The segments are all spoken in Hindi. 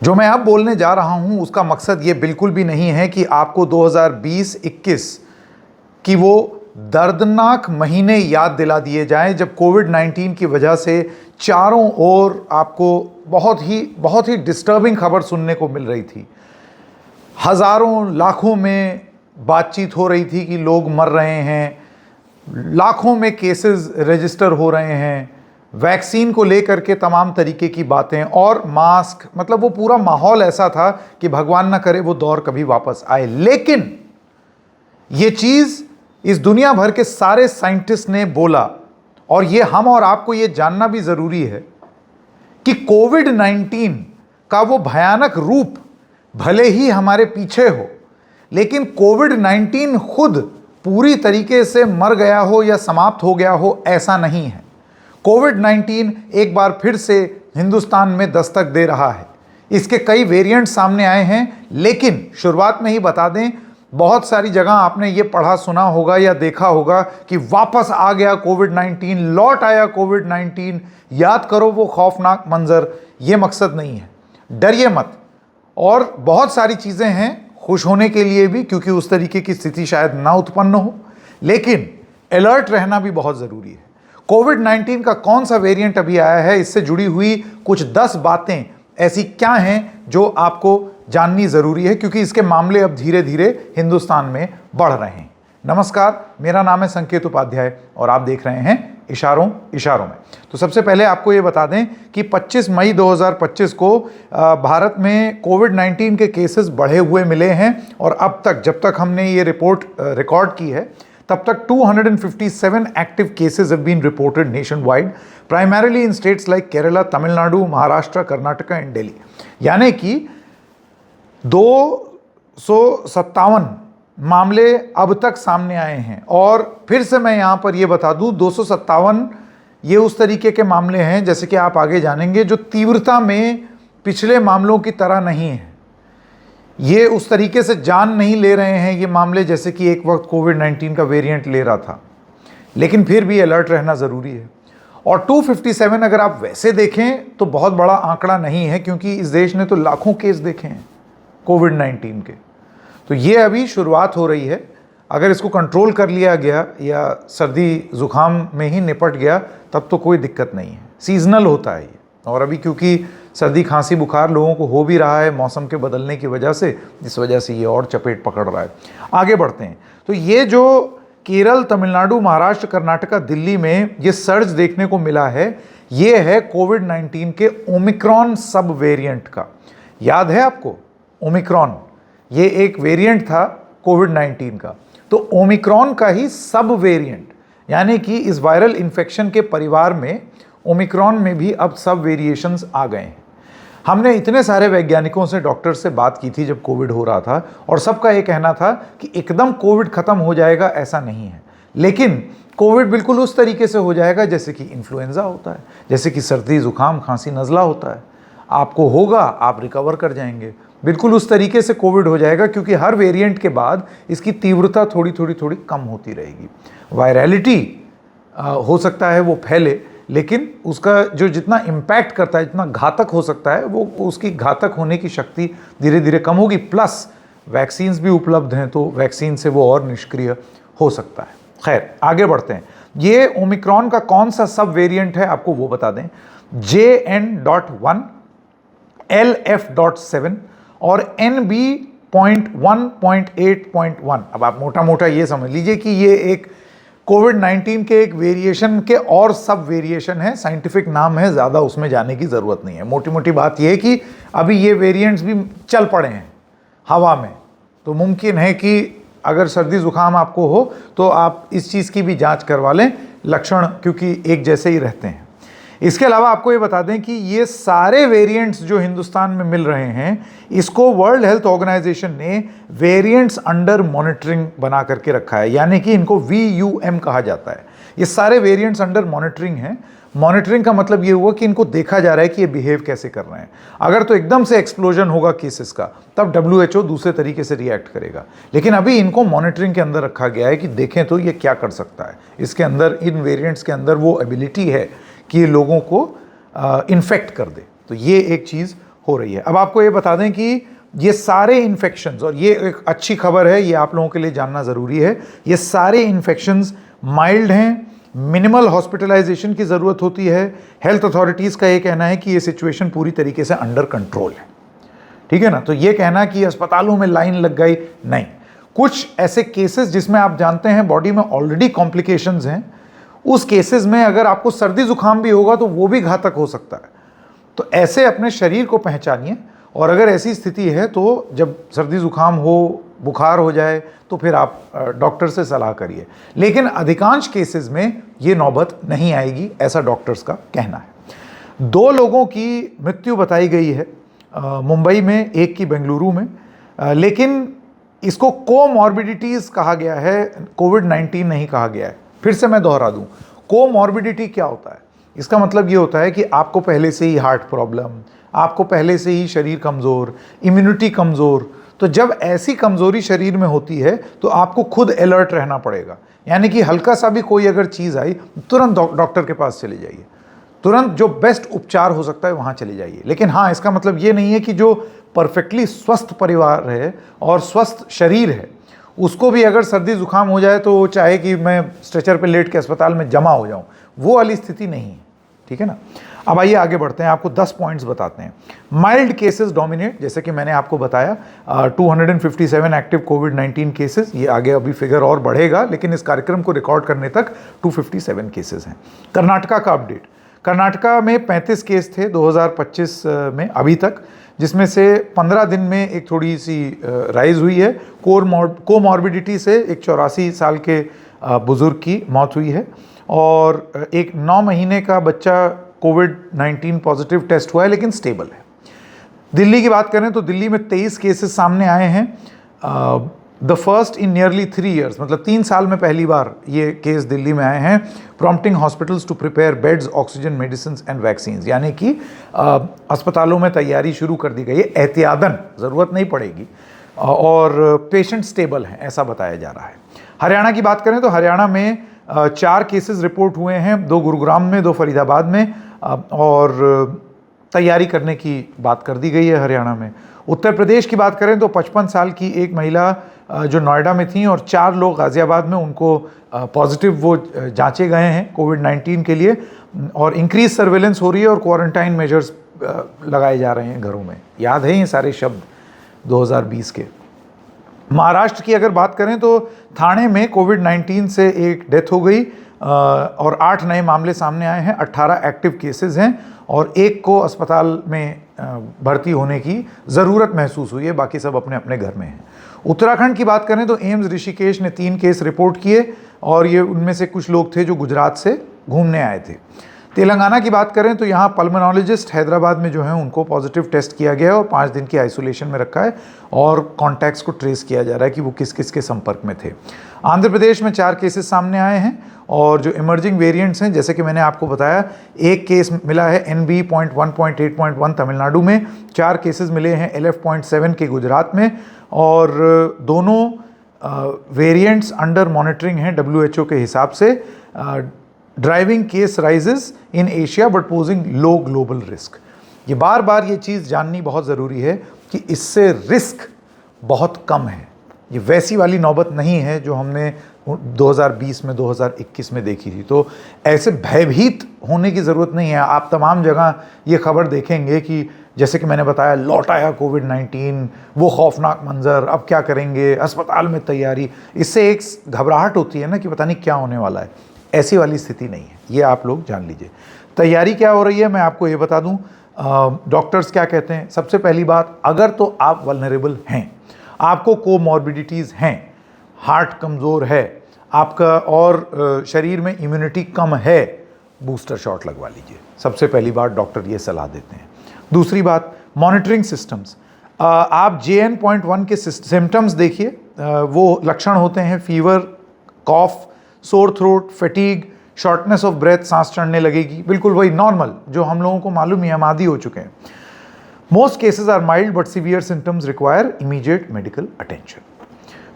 जो मैं अब बोलने जा रहा हूं उसका मकसद ये बिल्कुल भी नहीं है कि आपको 2020-21 की वो दर्दनाक महीने याद दिला दिए जाएं जब कोविड-19 की वजह से चारों ओर आपको बहुत ही डिस्टर्बिंग खबर सुनने को मिल रही थी। हज़ारों लाखों में बातचीत हो रही थी कि लोग मर रहे हैं, लाखों में केसेस रजिस्टर हो रहे हैं, वैक्सीन को लेकर के तमाम तरीके की बातें और मास्क, मतलब वो पूरा माहौल ऐसा था कि भगवान ना करे वो दौर कभी वापस आए। लेकिन ये चीज़ इस दुनिया भर के सारे साइंटिस्ट ने बोला, और ये हम और आपको ये जानना भी ज़रूरी है कि कोविड-19 का वो भयानक रूप भले ही हमारे पीछे हो, लेकिन कोविड-19 खुद पूरी तरीके से मर गया हो या समाप्त हो गया हो, ऐसा नहीं है। कोविड-19 एक बार फिर से हिंदुस्तान में दस्तक दे रहा है। इसके कई वेरिएंट सामने आए हैं, लेकिन शुरुआत में ही बता दें, बहुत सारी जगह आपने ये पढ़ा सुना होगा या देखा होगा कि वापस आ गया कोविड-19, लौट आया कोविड-19। याद करो वो खौफनाक मंजर। ये मकसद नहीं है, डरिए मत। और बहुत सारी चीज़ें हैं खुश होने के लिए भी, क्योंकि उस तरीके की स्थिति शायद ना उत्पन्न हो, लेकिन अलर्ट रहना भी बहुत ज़रूरी है। कोविड-19 का कौन सा वेरिएंट अभी आया है, इससे जुड़ी हुई कुछ 10 बातें ऐसी क्या हैं जो आपको जाननी ज़रूरी है, क्योंकि इसके मामले अब धीरे धीरे हिंदुस्तान में बढ़ रहे हैं। नमस्कार, मेरा नाम है संकेत उपाध्याय और आप देख रहे हैं इशारों में। तो सबसे पहले आपको ये बता दें कि 25 मई 2025 को भारत में कोविड-19 के केसेस बढ़े हुए मिले हैं, और अब तक जब तक हमने ये रिपोर्ट रिकॉर्ड की है तब तक 257 active cases have been reported nation wide, primarily in states like Kerala, Tamil Nadu, Maharashtra, Karnataka and Delhi. यानी कि 257 मामले अब तक सामने आए हैं। और फिर से मैं यहाँ पर ये बता दूँ, 257 ये उस तरीके के मामले हैं, जैसे कि आप आगे जानेंगे, जो तीव्रता में पिछले मामलों की तरह नहीं है। ये उस तरीके से जान नहीं ले रहे हैं ये मामले जैसे कि एक वक्त कोविड-19 का वेरिएंट ले रहा था, लेकिन फिर भी अलर्ट रहना ज़रूरी है। और 257 अगर आप वैसे देखें तो बहुत बड़ा आंकड़ा नहीं है, क्योंकि इस देश ने तो लाखों केस देखे हैं कोविड-19 के। तो ये अभी शुरुआत हो रही है। अगर इसको कंट्रोल कर लिया गया या सर्दी ज़ुकाम में ही निपट गया तब तो कोई दिक्कत नहीं है। सीजनल होता है ये, और अभी क्योंकि सर्दी खांसी बुखार लोगों को हो भी रहा है मौसम के बदलने की वजह से, इस वजह से ये और चपेट पकड़ रहा है। आगे बढ़ते हैं। तो ये जो केरल, तमिलनाडु, महाराष्ट्र, कर्नाटका, दिल्ली में ये सर्ज देखने को मिला है, ये है कोविड-19 के ओमिक्रॉन सब वेरिएंट का। याद है आपको ओमिक्रॉन? ये एक वेरिएंट था कोविड-19 का। तो ओमिक्रॉन का ही सब वेरिएंट, यानी कि इस वायरल इन्फेक्शन के परिवार में ओमिक्रॉन में भी अब सब वेरिएशंस आ गए हैं। हमने इतने सारे वैज्ञानिकों से, डॉक्टर से बात की थी जब कोविड हो रहा था, और सबका ये कहना था कि एकदम कोविड ख़त्म हो जाएगा, ऐसा नहीं है। लेकिन कोविड बिल्कुल उस तरीके से हो जाएगा जैसे कि इन्फ्लुएंज़ा होता है, जैसे कि सर्दी, ज़ुकाम, खांसी, नज़ला होता है। आपको होगा, आप रिकवर कर जाएंगे। बिल्कुल उस तरीके से कोविड हो जाएगा, क्योंकि हर वेरिएंट के बाद इसकी तीव्रता थोड़ी कम होती रहेगी। वायरलिटी हो सकता है वो फैले, लेकिन उसका जो जितना इम्पैक्ट करता है, जितना घातक हो सकता है, वो उसकी घातक होने की शक्ति धीरे धीरे कम होगी। प्लस वैक्सीन्स भी उपलब्ध हैं, तो वैक्सीन से वो और निष्क्रिय हो सकता है। खैर, आगे बढ़ते हैं। ये ओमिक्रॉन का कौन सा सब वेरिएंट है आपको वो बता दें। JN.1, LF.7 और NB.1.8.1। अब आप मोटा ये समझ लीजिए कि ये एक कोविड-19 के एक वेरिएशन के और सब वेरिएशन है। साइंटिफिक नाम है, ज़्यादा उसमें जाने की ज़रूरत नहीं है। मोटी बात यह है कि अभी ये वेरिएंट्स भी चल पड़े हैं हवा में, तो मुमकिन है कि अगर सर्दी ज़ुकाम आपको हो तो आप इस चीज़ की भी जांच करवा लें, लक्षण क्योंकि एक जैसे ही रहते हैं। इसके अलावा आपको ये बता दें कि ये सारे वेरिएंट्स जो हिंदुस्तान में मिल रहे हैं, इसको वर्ल्ड हेल्थ ऑर्गेनाइजेशन ने वेरिएंट्स अंडर मॉनिटरिंग बना करके रखा है, यानी कि इनको VUM कहा जाता है। ये सारे वेरिएंट्स अंडर मॉनिटरिंग हैं। मॉनिटरिंग का मतलब ये हुआ कि इनको देखा जा रहा है कि ये बिहेव कैसे कर रहे हैं। अगर तो एकदम से एक्सप्लोजन होगा केसेस का, तब WHO दूसरे तरीके से रिएक्ट करेगा, लेकिन अभी इनको मॉनिटरिंग के अंदर रखा गया है कि देखें तो ये क्या कर सकता है। इसके अंदर, इन वेरिएंट्स के अंदर वो एबिलिटी है कि ये लोगों को इन्फेक्ट कर दे। तो ये एक चीज़ हो रही है। अब आपको ये बता दें कि ये सारे इन्फेक्शंस, और ये एक अच्छी खबर है, ये आप लोगों के लिए जानना ज़रूरी है, ये सारे इन्फेक्शंस माइल्ड हैं, मिनिमल हॉस्पिटलाइजेशन की ज़रूरत होती है। हेल्थ अथॉरिटीज़ का ये कहना है कि ये सिचुएशन पूरी तरीके से अंडर कंट्रोल है, ठीक है ना। तो ये कहना कि अस्पतालों में लाइन लग गई, नहीं। कुछ ऐसे केसेस जिसमें आप जानते हैं बॉडी में ऑलरेडी कॉम्प्लिकेशंस हैं, उस केसेस में अगर आपको सर्दी जुकाम भी होगा तो वो भी घातक हो सकता है। तो ऐसे अपने शरीर को पहचानिए, और अगर ऐसी स्थिति है तो जब सर्दी जुकाम हो, बुखार हो जाए, तो फिर आप डॉक्टर से सलाह करिए। लेकिन अधिकांश केसेस में ये नौबत नहीं आएगी, ऐसा डॉक्टर्स का कहना है। 2 लोगों की मृत्यु बताई गई है मुंबई में, एक की बेंगलुरु में, लेकिन इसको कोमॉर्बिडिटीज़ कहा गया है, कोविड-19 नहीं कहा गया है। फिर से मैं दोहरा दूं, कोमॉर्बिडिटी क्या होता है? इसका मतलब ये होता है कि आपको पहले से ही हार्ट प्रॉब्लम, आपको पहले से ही शरीर कमज़ोर, इम्यूनिटी कमज़ोर। तो जब ऐसी कमज़ोरी शरीर में होती है तो आपको खुद अलर्ट रहना पड़ेगा, यानी कि हल्का सा भी कोई अगर चीज़ आई, तुरंत डॉक्टर के पास चले जाइए, तुरंत जो बेस्ट उपचार हो सकता है वहाँ चले जाइए। लेकिन हाँ, इसका मतलब ये नहीं है कि जो परफेक्टली स्वस्थ परिवार है और स्वस्थ शरीर है, उसको भी अगर सर्दी जुकाम हो जाए तो चाहे कि मैं स्ट्रेचर पे लेट के अस्पताल में जमा हो जाऊं, वो वाली स्थिति नहीं है, ठीक है ना। अब आइए आगे बढ़ते हैं, आपको 10 पॉइंट्स बताते हैं। माइल्ड केसेस डोमिनेट, जैसे कि मैंने आपको बताया 257 एक्टिव कोविड-19 केसेस, ये आगे अभी फिगर और बढ़ेगा, लेकिन इस कार्यक्रम को रिकॉर्ड करने तक 257 केसेस हैं। कर्नाटका का अपडेट, कर्नाटका में 35 केस थे 2025 में अभी तक, जिसमें से 15 दिन में एक थोड़ी सी राइज हुई है। कोमॉर्बिडिटी से एक 84 साल के बुजुर्ग की मौत हुई है, और एक 9 महीने का बच्चा कोविड-19 पॉजिटिव टेस्ट हुआ है, लेकिन स्टेबल है। दिल्ली की बात करें तो दिल्ली में 23 केसेस सामने आए हैं, the first in nearly 3 years, मतलब 3 साल में पहली बार ये केस दिल्ली में आए हैं। Prompting hospitals to prepare beds, oxygen, medicine and vaccine, यानी कि अस्पतालों में तैयारी शुरू कर दी गई है, एहतियातन, ज़रूरत नहीं पड़ेगी, और पेशेंट स्टेबल हैं, ऐसा बताया जा रहा है। हरियाणा की बात करें तो हरियाणा में 4 केसेस रिपोर्ट हुए हैं, 2 गुरुग्राम में, 2 फरीदाबाद में, और तैयारी करने की बात कर दी गई है हरियाणा में। उत्तर प्रदेश की बात करें तो 55 साल की एक महिला जो नोएडा में थी, और 4 लोग गाज़ियाबाद में, उनको पॉजिटिव वो जांचे गए हैं कोविड-19 के लिए, और इंक्रीज सर्वेलेंस हो रही है और क्वारंटाइन मेजर्स लगाए जा रहे हैं घरों में। याद है ये सारे शब्द 2020 के। महाराष्ट्र की अगर बात करें तो थाने में कोविड-19 से एक डेथ हो गई, और 8 नए मामले सामने आए हैं, 18 एक्टिव केसेस हैं, और एक को अस्पताल में भर्ती होने की ज़रूरत महसूस हुई है, बाकी सब अपने अपने घर में हैं। उत्तराखंड की बात करें तो एम्स ऋषिकेश ने 3 केस रिपोर्ट किए, और ये उनमें से कुछ लोग थे जो गुजरात से घूमने आए थे। तेलंगाना की बात करें तो यहाँ पल्मोनोलॉजिस्ट हैदराबाद में जो है उनको पॉजिटिव टेस्ट किया गया है, और 5 दिन की आइसोलेशन में रखा है, और कॉन्टैक्ट्स को ट्रेस किया जा रहा है कि वो किस किस के संपर्क में थे। आंध्र प्रदेश में 4 केसेस सामने आए हैं, और जो इमर्जिंग वेरिएंट्स हैं, जैसे कि मैंने आपको बताया, एक केस मिला है NB.1.8.1 तमिलनाडु में, 4 केसेस मिले हैं LF.7 के गुजरात में, और दोनों वेरिएंट्स अंडर मॉनिटरिंग हैं WHO के हिसाब से। Driving case rises in Asia but posing low global risk. ये बार बार ये चीज़ जाननी बहुत ज़रूरी है कि इससे रिस्क बहुत कम है, ये वैसी वाली नौबत नहीं है जो हमने 2020 में 2021 में देखी थी। तो ऐसे भयभीत होने की ज़रूरत नहीं है। आप तमाम जगह ये खबर देखेंगे कि जैसे कि मैंने बताया, लौट आया कोविड-19, वो खौफनाक मंजर, अब क्या करेंगे, अस्पताल में तैयारी, इससे एक घबराहट होती है ना कि पता नहीं क्या होने वाला है। ऐसी वाली स्थिति नहीं है, ये आप लोग जान लीजिए। तैयारी क्या हो रही है मैं आपको ये बता दूं। डॉक्टर्स क्या कहते हैं, सबसे पहली बात, अगर तो आप वल्नरेबल हैं, आपको कोमॉर्बिडिटीज़ हैं, हार्ट कमज़ोर है आपका, और शरीर में इम्यूनिटी कम है, बूस्टर शॉट लगवा लीजिए। सबसे पहली बात डॉक्टर ये सलाह देते हैं। दूसरी बात, मॉनिटरिंग सिस्टम्स। आप JN.1 के सिम्टम्स देखिए, वो लक्षण होते हैं fever, cough, sore throat, fatigue, shortness of breath, सांस चढ़ने लगेगी, बिल्कुल वही नॉर्मल जो हम लोगों को मालूम है, हम आदी हो चुके हैं। Most cases are mild but severe symptoms require immediate medical attention.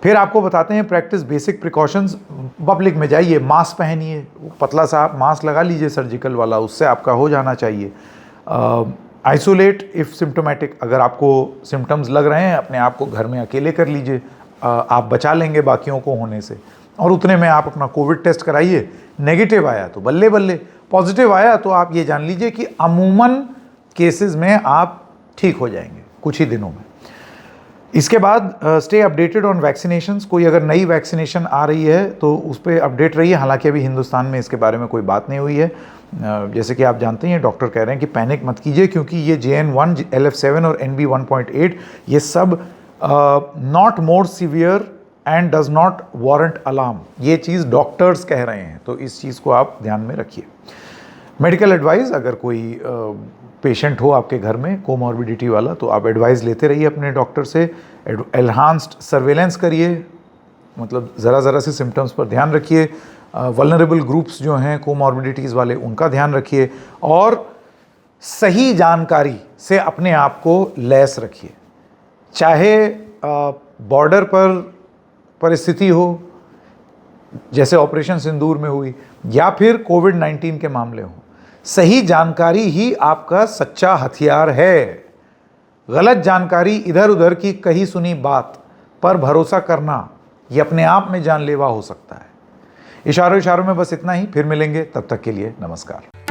फिर आपको बताते हैं प्रैक्टिस बेसिक प्रिकॉशंस। पब्लिक में जाइए, मास्क पहनिए, पतला सा आप मास्क लगा लीजिए सर्जिकल वाला, उससे आपका हो जाना चाहिए। आइसोलेट इफ़ सिम्टोमेटिक, अगर आपको सिम्टम्स लग रहे हैं अपने आप को घर में अकेले कर लीजिए, आप बचा लेंगे बाकियों को होने से। और उतने में आप अपना कोविड टेस्ट कराइए, नेगेटिव आया तो बल्ले बल्ले, पॉजिटिव आया तो आप ये जान लीजिए कि अमूमन केसेस में आप ठीक हो जाएंगे कुछ ही दिनों में। इसके बाद स्टे अपडेटेड ऑन वैक्सीनेशंस। कोई अगर नई वैक्सीनेशन आ रही है तो उस पर अपडेट रहिए। हालांकि अभी हिंदुस्तान में इसके बारे में कोई बात नहीं हुई है। जैसे कि आप जानते हैं डॉक्टर कह रहे हैं कि पैनिक मत कीजिए, क्योंकि ये JN1, LF7 और NB1.8 ये सब not more severe and does not warrant alarm, ये चीज़ डॉक्टर्स कह रहे हैं, तो इस चीज़ को आप ध्यान में रखिए। मेडिकल एडवाइस, अगर कोई पेशेंट हो आपके घर में कोमॉर्बिडिटी वाला, तो आप एडवाइस लेते रहिए अपने डॉक्टर से। एनहांस्ड सर्वेलेंस करिए, मतलब ज़रा से सिम्टम्स पर ध्यान रखिए। वल्नरेबल ग्रुप्स जो हैं कोमॉर्बिडिटीज़ वाले, उनका ध्यान रखिए और सही जानकारी से अपने आप को लैस रखिए। चाहे बॉर्डर पर परिस्थिति हो जैसे ऑपरेशन सिंदूर में हुई, या फिर कोविड-19 के मामले हों, सही जानकारी ही आपका सच्चा हथियार है। गलत जानकारी, इधर उधर की कही सुनी बात पर भरोसा करना, ये अपने आप में जानलेवा हो सकता है। इशारों में बस इतना ही, फिर मिलेंगे, तब तक के लिए नमस्कार।